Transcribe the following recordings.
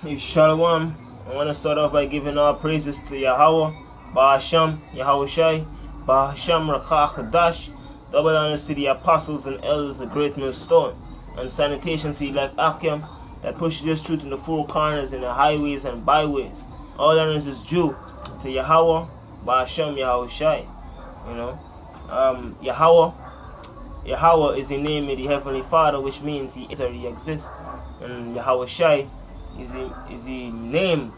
Hey, Shalom. I want to start off by giving all praises to Yahweh, Ba'asham, Yahweh Shai, Ba'asham Rakah Chadash, double honors to the apostles and elders of Great Millstone, and sanitation to elect Akim that pushes this truth in the four corners in the highways and byways. All honors is due to Yahweh, Ba'asham, Yahweh Shai. You know, Yahweh is the name of the Heavenly Father, which means He is or He exists, and Yahweh Shai is the name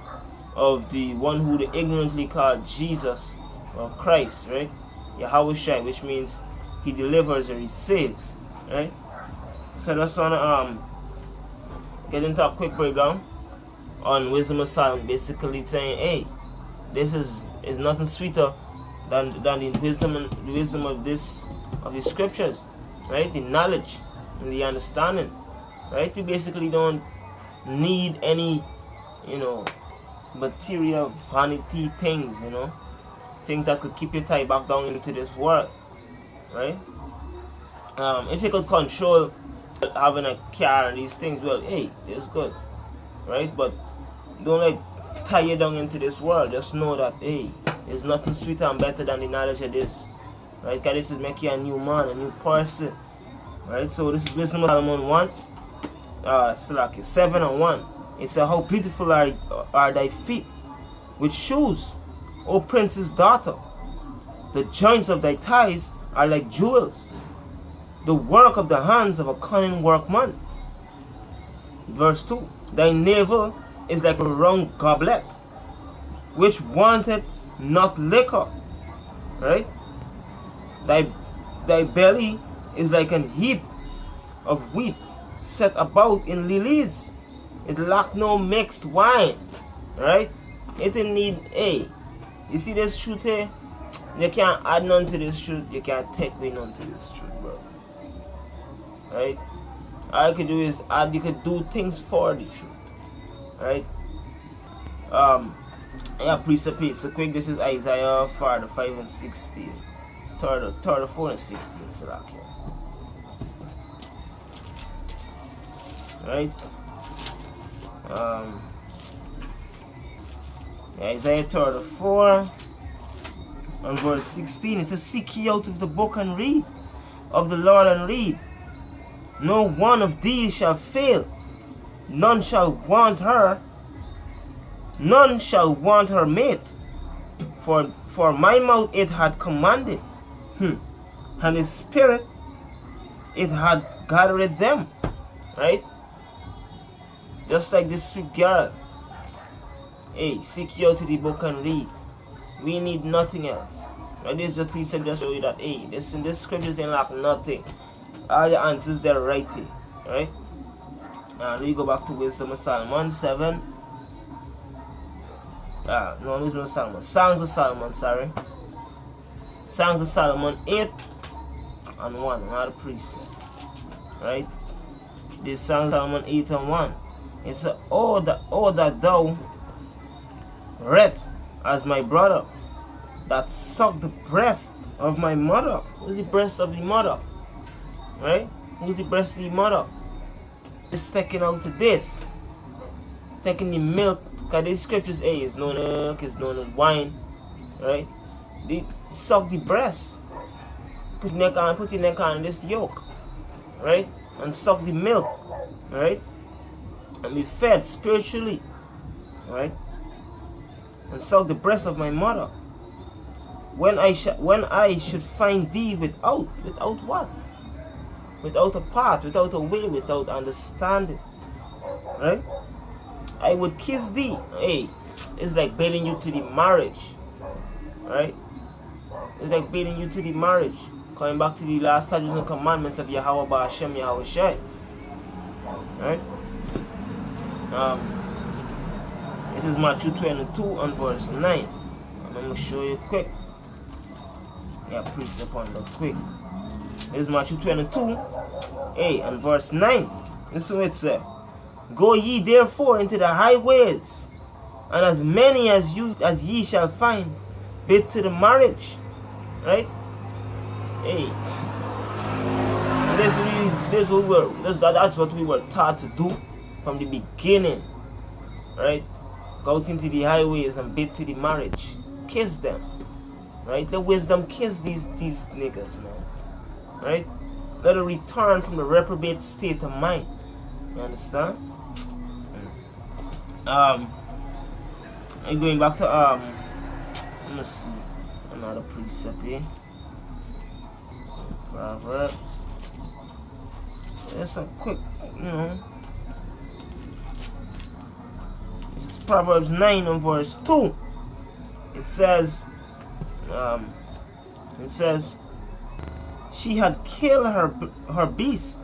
of the one who they ignorantly called Jesus or Christ, right? Yahweh Shai, which means He delivers or He saves, right? So that's wanna get into a quick breakdown on Wisdom of Solomon, basically saying, hey, this is nothing sweeter than the wisdom of the scriptures, right? The knowledge and the understanding, right? We basically don't need any, material vanity things, things that could keep you tied back down into this world, right? If you could control having a car and these things, well, hey, it's good, right? But don't tie you down into this world. Just know that, hey, there's nothing sweeter and better than the knowledge of this, right? Because this is making you a new man, a new person, right? So this is Wisdom of Solomon 1. 7:1. It says, how beautiful are thy feet with shoes, O prince's daughter. The joints of thy thighs are like jewels, the work of the hands of a cunning workman. Verse 2. Thy navel is like a round goblet, which wanteth not liquor. Right? Thy belly is like an heap of wheat set about in lilies. It lack no mixed wine, right? It didn't need you see this truth here? You can't add none to this truth. You can't take away none to this truth, bro. Right? All you could do is add. You could do things for the truth, right? Precept. So quick. This is Isaiah 5 and 16, 4 and 16. Salakia. Right? Isaiah 4 and verse 16, it says, seek ye out of the book and read, of the Lord and read. No one of these shall fail, none shall want her mate, for my mouth it had commanded, and his spirit it had gathered them. Right? Just like this sweet girl. Hey, seek you out to the book and read. We need nothing else. Right? This is the precept just show you that, hey, this scriptures ain't lack nothing. All the answers they're right here. Right? And we go back to Wisdom of Solomon 7. Wisdom of Solomon. Songs of Solomon, sorry. Songs of Solomon 8 and 1. Another precept. Right? This Songs of Solomon 8 and 1. It says, oh that thou read as my brother, that sucked the breast of my mother. Who's the breast of the mother? Right? Who's the breast of the mother? It's taking out to this. Taking the milk. Because these scriptures, is known as milk, is known as wine. Right? They suck the breast. Put your neck on this yoke. Right? And suck the milk. Right? And be fed spiritually, right? And suck the breast of my mother. When I should find thee without what? Without a path, without a way, without understanding, right? I would kiss thee. Hey, it's like baiting you to the marriage, right? It's like baiting you to the marriage. Coming back to the last statutes and commandments of Yahweh Ba'ashem, Yahweh Shai, right? This is Matthew 22 and verse 9. I'm going to show you quick. Preach upon that quick. This is Matthew 22 and verse 9. This is what it says. Go ye therefore into the highways, and as many as ye shall find, bid to the marriage. Right? That's what we were taught to do from the beginning. right? Go out into the highways and bid to the marriage. Kiss them. Right? Let wisdom kiss these niggas, man. Right? Let her return from the reprobate state of mind. You understand? I'm going back to let me see another precept here. Proverbs. It's a quick, this is Proverbs 9 and verse 2. It says, she had killed her beast.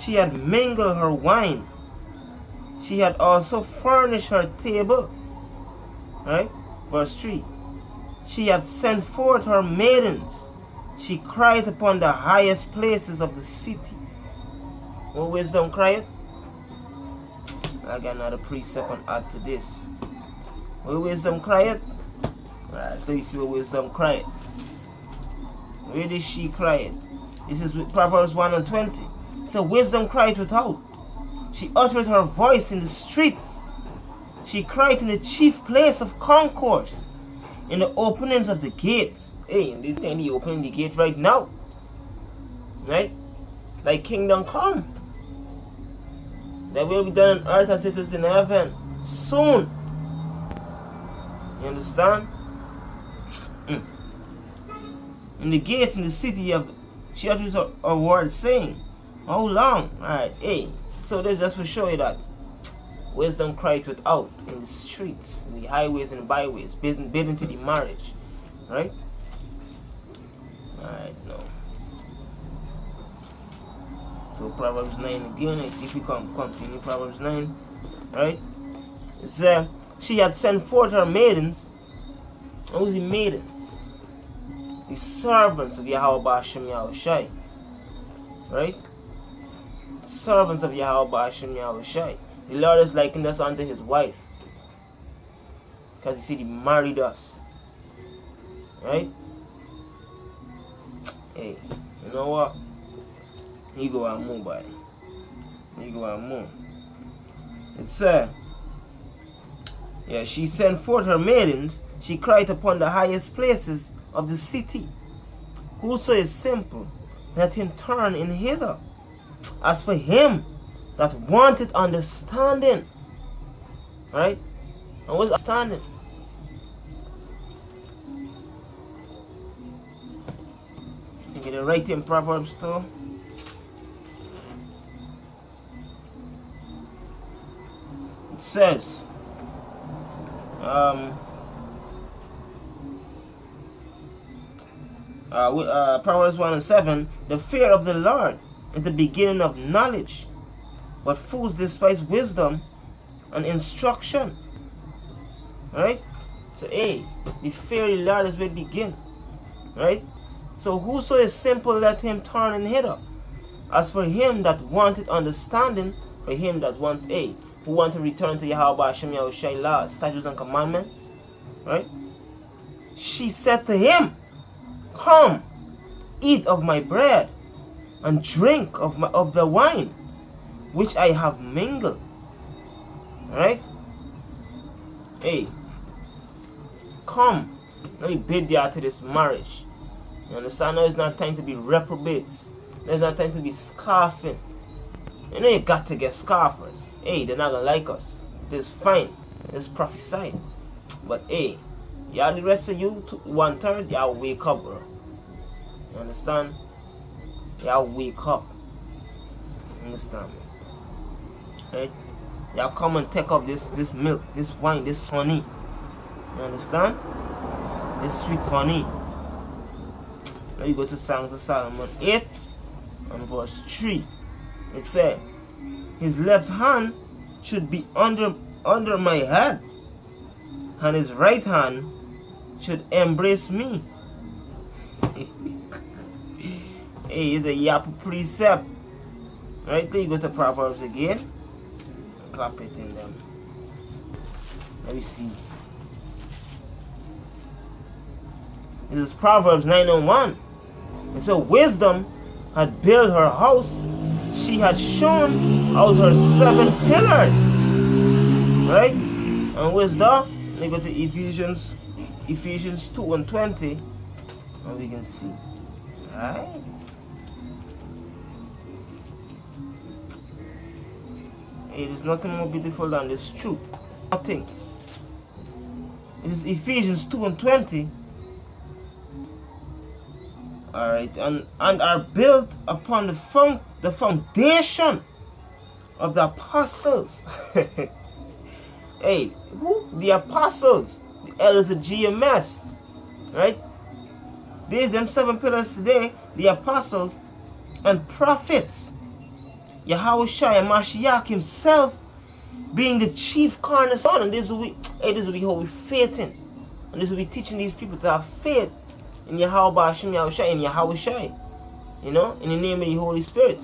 She had mingled her wine. She had also furnished her table. Right? Verse 3. She had sent forth her maidens. She cried upon the highest places of the city. What wisdom cried? I got another precept and add to this. What wisdom cried? Right, so you see what wisdom cried. Where did she cry? This is with Proverbs 1 and 20. So wisdom cried without. She uttered her voice in the streets. She cried in the chief place of concourse, in the openings of the gates. Hey, and they opening the gate right now. Right? Thy kingdom come. That will be done on earth as it is in heaven. Soon. You understand? In the gates in the city of, she utters a word saying, how long? Alright, hey. So that's just to show you that wisdom cried without, in the streets, in the highways and byways, bidding to the marriage. Right? Alright, no. So Proverbs 9 again, let's see if we can continue Proverbs 9. Right? It says, she had sent forth her maidens. Who's the maidens? The servants of Yahweh Ba'ashem Yahushai. Right? Servants of Yahweh Ba'ashem Yahushai. The Lord is likened us unto his wife. Because you see, he married us. Right? Hey, you know what? He go and move by. He go and move. It said, she sent forth her maidens. She cried upon the highest places of the city. Whoso is simple, let him turn in hither. As for him that wanted understanding. Right? And what's understanding? You get it right in Proverbs 2. It says, Proverbs 1 and 7, the fear of the Lord is the beginning of knowledge, but fools despise wisdom and instruction. Right? So, hey, the fear of the Lord is where it begins. Right? So, whoso is simple, let him turn and hither. As for him that wanted understanding, for him that wants, who want to return to Yahweh Ba'ashem Yahushai laws, statutes, and commandments. Right? She said to him, come, eat of my bread, and drink of the wine, which I have mingled. Right? Hey, come, let me bid you out to this marriage. You understand? Now it's not time to be reprobates. It's not time to be scoffing. You know you got to get scoffers. Hey, they're not gonna like us. It's fine. It's prophesied. But hey, y'all the rest of you, 1/3, y'all wake up, bro. You understand? Y'all wake up. Understand me? Right? Y'all come and take up this milk, this wine, this honey. You understand? This sweet honey. Now you go to Songs of Solomon 8 and verse 3. It said, his left hand should be under my head, and his right hand should embrace me. Hey, it's a yap precept. Right there, you go to Proverbs again. Clap it in them. Let me see. This is Proverbs 9 and 1. And so wisdom had built her house. She had shown out her 7 pillars. Right? And wisdom, we go to Ephesians 2:20, and we can see. Right? It is nothing more beautiful than this truth. Nothing. It is Ephesians 2:20. Alright, and are built upon the foundation of the apostles. Hey, who? The apostles, the elders of GMS, right? These them 7 pillars today, the apostles and prophets. Yahushua Mashiach himself being the chief cornerstone, and this will be how we faith in. And this will be teaching these people to have faith in Yahweh Hashem Yahushua, in Yahushua, you know, in the name of the Holy Spirit.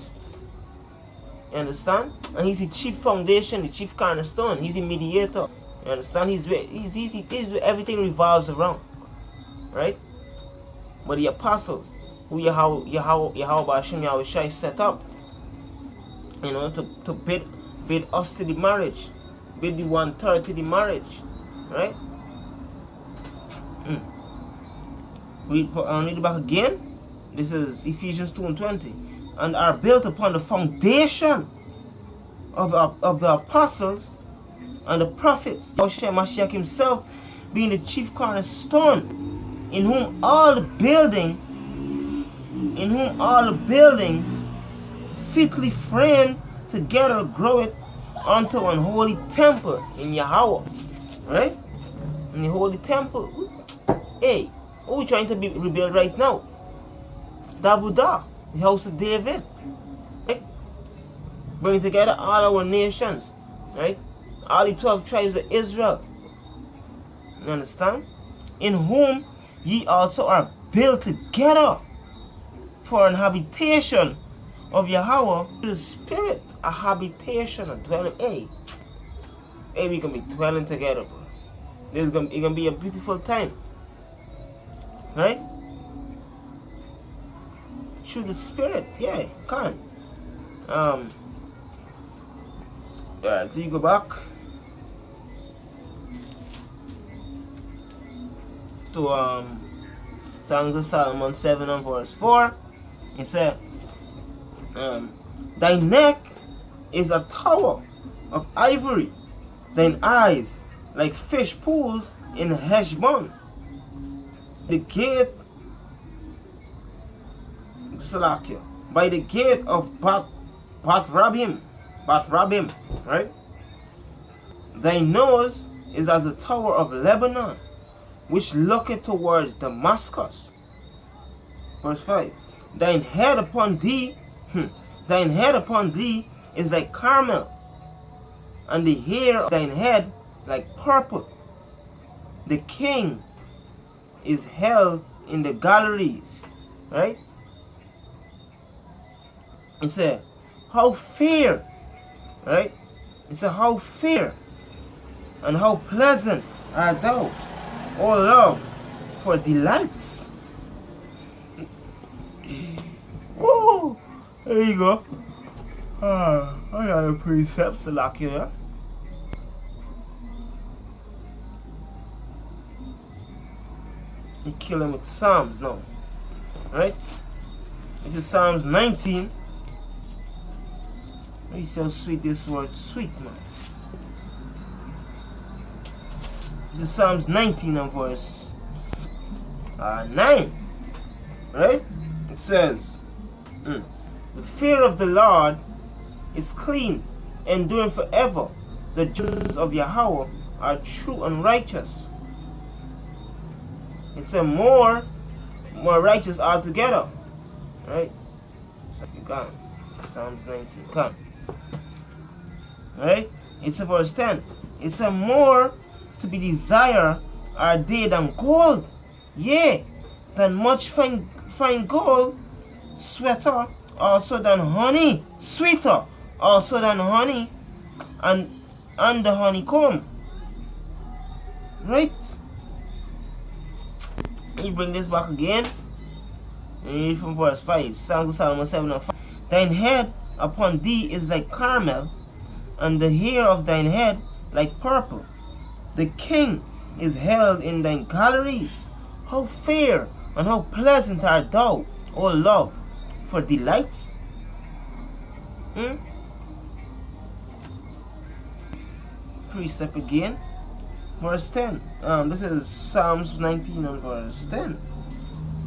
You understand? And he's the chief foundation, the chief cornerstone. He's the mediator. You understand? He's where everything revolves around, right? But the apostles, who Yahweh Hashem Yahushua set up, you know, to bid us to the marriage, bid the 1/3 to the marriage, right? Read it back again. This is Ephesians 2:20, and are built upon the foundation of the apostles and the prophets. Yahushua Mashiach himself being the chief cornerstone, in whom all the building fitly framed together groweth unto an holy temple in Yahweh, right? In the holy temple. Hey, what are we trying to rebuild right now? Dabuda, the house of David, right? Bringing together all our nations, right? All the 12 tribes of Israel. You understand? In whom ye also are built together for an habitation of Yahweh, the Spirit, a habitation, a dwelling. Hey, we gonna be dwelling together, bro. It's gonna be a beautiful time, right? Through the Spirit, yeah, come on. Alright, so you go back to Songs of Solomon 7 and verse 4. It said, thy neck is a tower of ivory, thine eyes like fish pools in Heshbon. The gate, by the gate of Bath Rabim, right? Thy nose is as a tower of Lebanon, which looketh towards Damascus. Verse 5. Thine head upon thee is like Carmel, and the hair of thine head like purple. The king is held in the galleries, right? It said, how fair, right? It said, how fair and how pleasant art thou, O love, for delights. Whoa, there you go. I got a precepts to lock you up. You kill him with Psalms now, right? This is Psalms 19. You see how sweet this word, sweet, man. This is Psalms 19 and verse 9, right? It says, the fear of the Lord is clean, enduring forever. The judgments of Yahweh are true and righteous. It's a more righteous altogether, right? So you got Psalms 19, come. Right? It's a verse 10. It's a more to be desired are they than gold, yea, than much fine gold, sweeter also than honey, sweeter also than honey, and the honeycomb. Right? You bring this back again. And you read from verse 5. Songs of Solomon 7 and 5. Thine head upon thee is like Carmel, and the hair of thine head like purple. The king is held in thine galleries. How fair and how pleasant art thou, O love, for delights. Precept again. Verse 10. This is Psalms 19 and verse 10.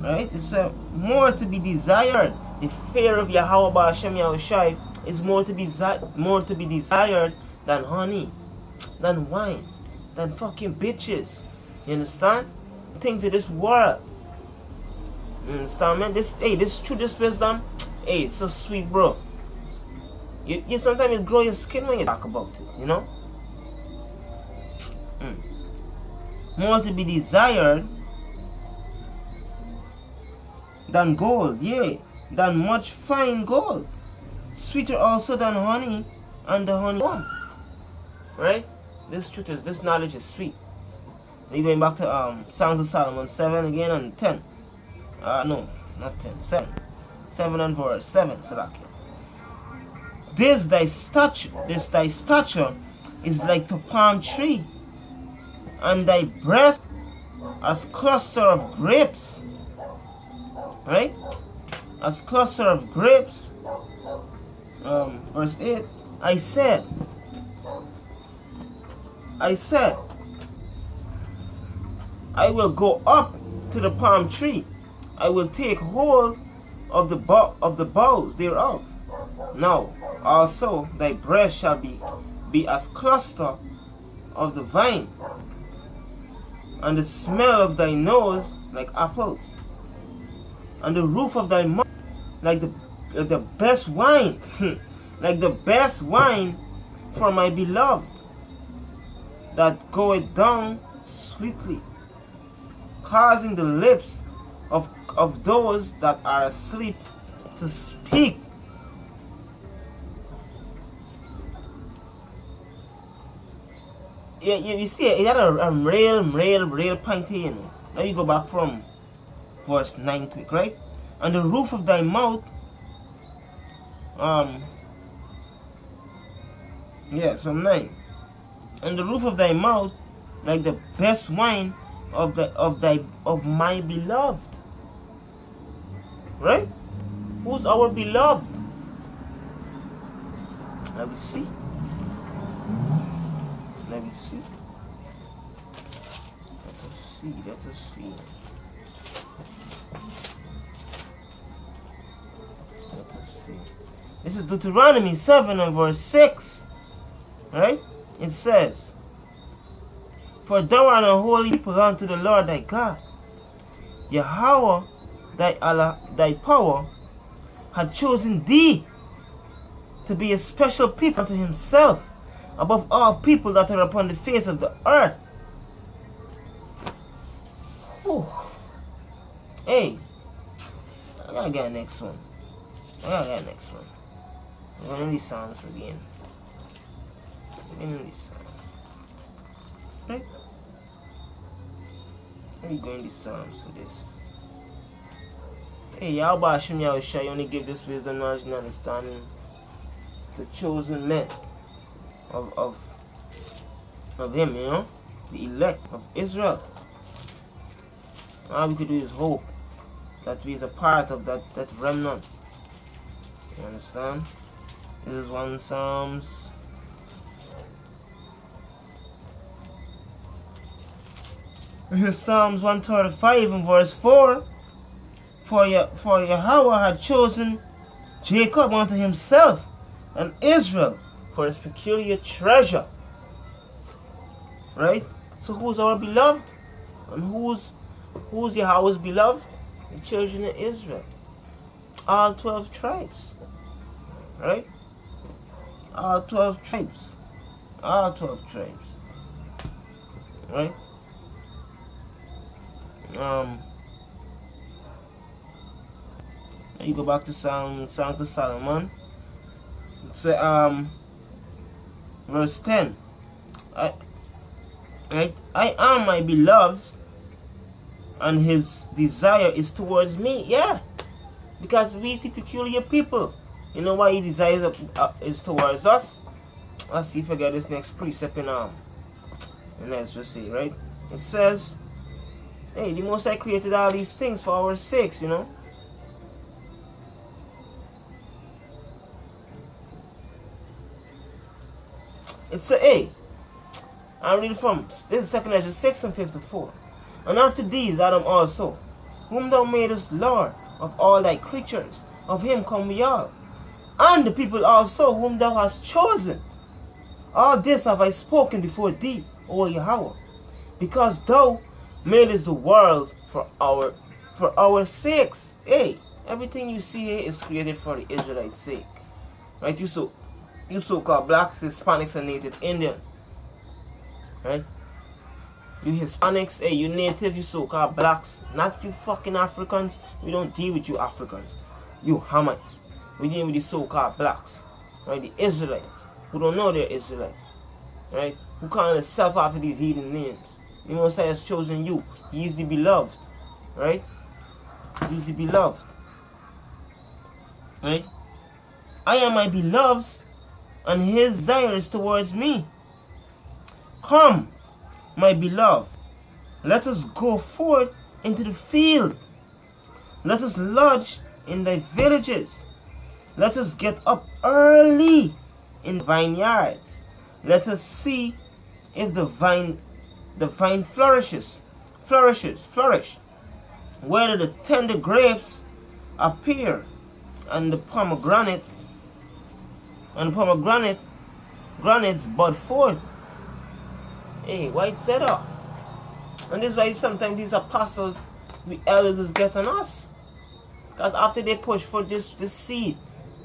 Right? It's more to be desired. The fear of Yahweh Ba'Shem Yahushai is more to be desired than honey, than wine, than fucking bitches. You understand? Things of this world. You understand, man? This true, this wisdom, it's so sweet, bro. You sometimes grow your skin when you talk about it, you know? More to be desired than gold, yea, than much fine gold. Sweeter also than honey and the honeycomb. Right? This knowledge is sweet. You're going back to Songs of Solomon 7 again and 10. No, not 10, 7. 7 and verse 7, Salaki. This thy stature is like the palm tree, and thy breast as cluster of grapes. Right? As cluster of grapes. Verse 8. I said, I will go up to the palm tree. I will take hold of the boughs thereof. Now also thy breast shall be as cluster of the vine, and the smell of thy nose like apples, and the roof of thy mouth like the best wine, like the best wine for my beloved, that goeth down sweetly, causing the lips of those that are asleep to speak. Yeah, you see, it had a real point here, you know. Now you go back from verse 9 quick, right? And the roof of thy mouth, so 9. And the roof of thy mouth, like the best wine of my beloved. Right? Who's our beloved? Let me see. Let us see. This is Deuteronomy 7 and verse 6. Right? It says, for thou art a holy people unto the Lord thy God. Yahweh thy power had chosen thee to be a special people unto himself, above all people that are upon the face of the earth. Ooh. Hey, I gotta get the next one. I'm going to these songs again. Right? Let me go in these psalms for this. Hey, Yahweh Hashem Yahushua, you only give this wisdom, knowledge, and understanding to chosen men of him, you know, the elect of Israel. All we could do is hope that we is a part of that remnant. You understand? This is one Psalms. Here's Psalms 135 and verse 4. For Yahweh had chosen Jacob unto himself, and Israel for his peculiar treasure. Right? So who's our beloved? And who's Yahweh's beloved? The children of Israel. All 12 tribes. Right? All 12 tribes. All 12 tribes. Right? You go back to Songs of Solomon. It's verse 10. I am my beloved's, and his desire is towards me. Yeah, because we see peculiar people. You know why he desires is towards us? Let's see if I get this next precept in and let's just see, right? It says, hey, the Most High created all these things for our sakes, you know. It's a, hey, I read from this is 2 Ezra 6:54. And after these Adam also, whom thou madest Lord of all thy creatures, of him come we all, and the people also whom thou hast chosen. All this have I spoken before thee, O Yahweh, because thou madest the world for our sakes. Hey, everything you see here is created for the Israelites' sake. Right? You so-called blacks, Hispanics, and Native Indians. Right? You Hispanics, hey, you native, you so-called blacks, not you fucking Africans. We don't deal with you Africans. You Hamites. We deal with the so-called blacks. Right? The Israelites, who don't know they're Israelites. Right? Who call themselves after these heathen names. The Most High has chosen you. He is the beloved. Right? He is the beloved. Right? I am my beloved's, and his desire is towards me. Come, my beloved, let us go forth into the field. Let us lodge in thy villages. Let us get up early in vineyards. Let us see if the vine flourish. Whether the tender grapes appear, and the pomegranates bud forth. Hey, why it set up? And this is why sometimes these apostles, the elders, is getting us. Because after they push for this seed,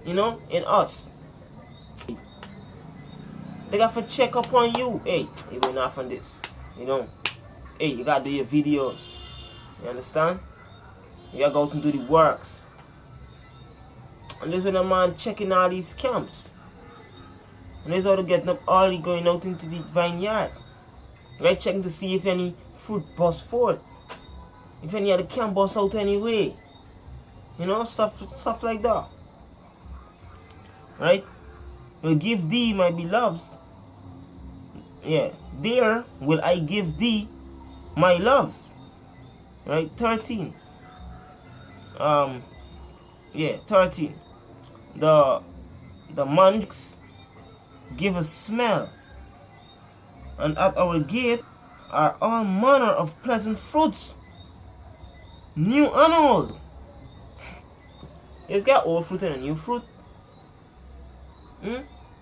you know, in us, they got to check up on you. Hey, you going off on this. You know, hey, you got to do your videos. You understand? You got to go out and do the works. And this is when a man checking all these camps. And this is how they're getting up early, going out into the vineyard. Right, checking to see if any fruit bust forth. If any other camp bust out anyway. You know, stuff like that. Right? Will give thee, my beloveds. Yeah, there will I give thee my loves. Right, 13. 13. The monks give a smell, and at our gate are all manner of pleasant fruits, new and old. It's got old fruit and a new fruit.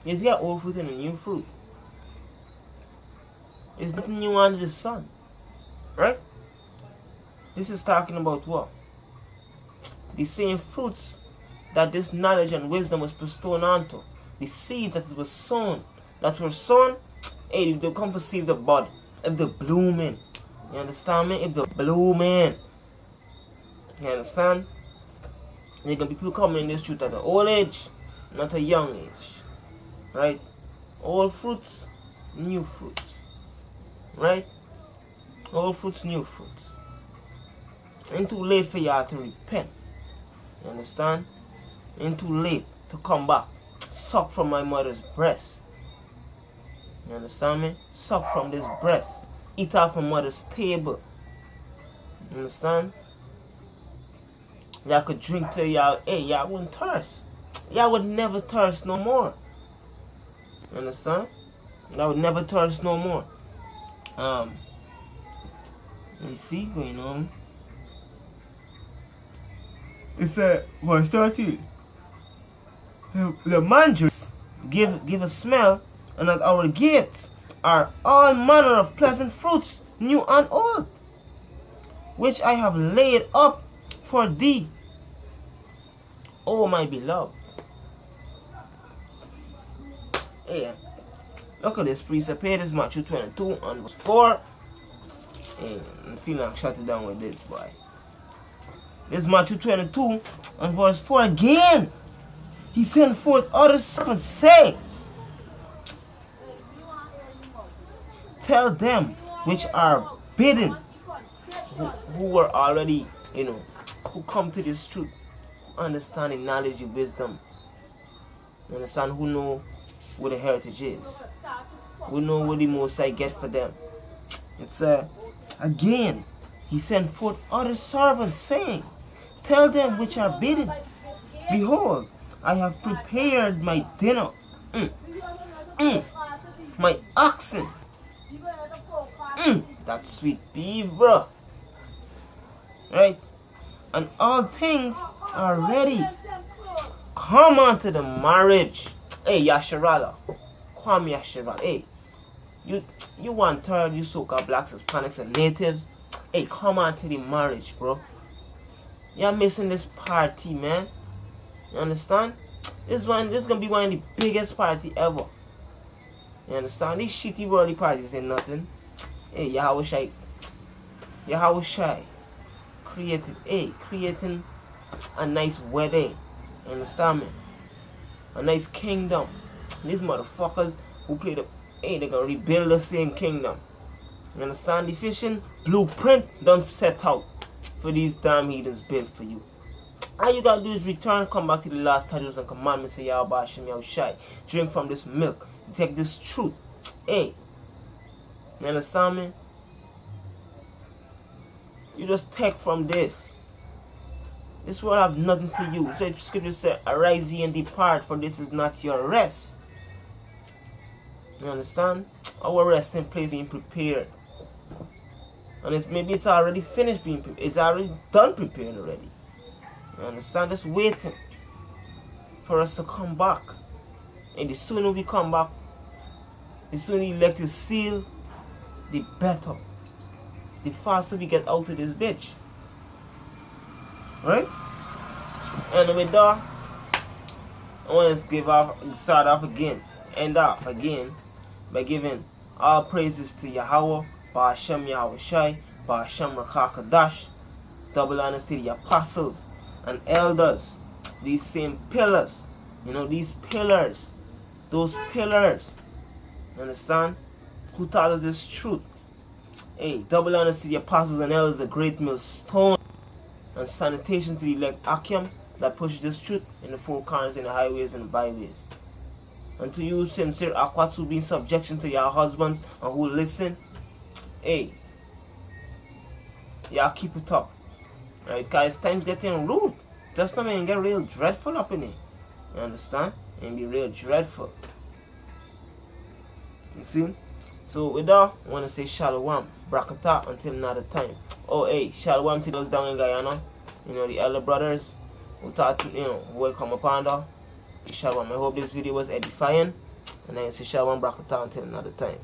It's got old fruit and a new fruit. It's nothing new under the sun. Right? This is talking about what? The same fruits that this knowledge and wisdom was bestowed onto. The seed that was sown. That were sown, hey, they come to see the bud. If they're blooming. You understand me? If they're blooming. You understand? There can be people coming in this truth at an old age, not a young age. Right? Old fruits, new fruits. Right? Old fruits, new fruits. Ain't too late for y'all to repent. You understand? Ain't too late to come back. Suck from my mother's breast. You understand me? Suck from this breast. Eat off my mother's table. You understand? Y'all could drink till y'all, hey, y'all wouldn't thirst. Y'all would never thirst no more. You understand? Y'all would never thirst no more. Let me see, going on. It said, verse 13. The mandrake give a smell, and at our gates are all manner of pleasant fruits, new and old, which I have laid up for thee, O my beloved. Yeah. Look at this precept here. This is Matthew 22 and verse 4. And I'm feeling like shut it down with this, boy. This is Matthew 22 and verse 4 again. He sent forth other servants, saying, tell them which are bidden, who were already, you know, who come to this truth, understanding knowledge and wisdom. You understand? Who know what the heritage is. We know what the Most High get for them. It's again, he sent forth other servants, saying, tell them which are bidden, behold, I have prepared my dinner, my oxen, that sweet beef, bro. Right? And all things are ready. Come on to the marriage. Hey, Yasharala. Come, Yasharala. Hey, you 1/3, you so-called blacks, Hispanics, and natives. Hey, come on to the marriage, bro. You're missing this party, man. You understand? This is gonna be one of the biggest party ever. You understand? These shitty worldly parties ain't nothing. Hey, Yahweh Shai creating a nice wedding. You understand me? A nice kingdom. These motherfuckers who play they're gonna rebuild the same kingdom. You understand? The fishing blueprint done set out for these damn heathens built for you. All you gotta do is return, come back to the last statutes and commandments of Yahweh Hashem Yahweh Shai. Drink from this milk. Take this truth. Hey. You understand me? You just take from this. This world have nothing for you. So the scripture says, arise ye and depart, for this is not your rest. You understand? Our resting place being prepared. And maybe it's already finished being prepared. It's already done prepared already. You understand? Just waiting for us to come back. And the sooner we come back, the sooner the elect is sealed, the better. The faster we get out of this bitch. Right? And with that, I want to start off again, end off again by giving all praises to Yahweh, Ba'ashem Yahweh Shai, Ba'ashem Rakakadash, double honors to the apostles and elders, these same pillars, these pillars, those pillars, you understand, who taught us this truth. Hey, double honors to the apostles and elders, a great millstone, and sanitation to the elect Akim that pushes this truth in the four corners, in the highways and the byways. And to you, sincere Akwats, who be in subjection to your husbands and who listen, hey, y'all keep it up. Right, guys, time's getting rude. Just not even get real dreadful up in here. You understand? And be real dreadful. You see? So with that, I want to say Shalom, Brakata, until another time. Oh, hey, Shalom to those down in Guyana. The elder brothers who taught, who come upon that. Shalom. I hope this video was edifying. And I say Shalom, Brakata, until another time.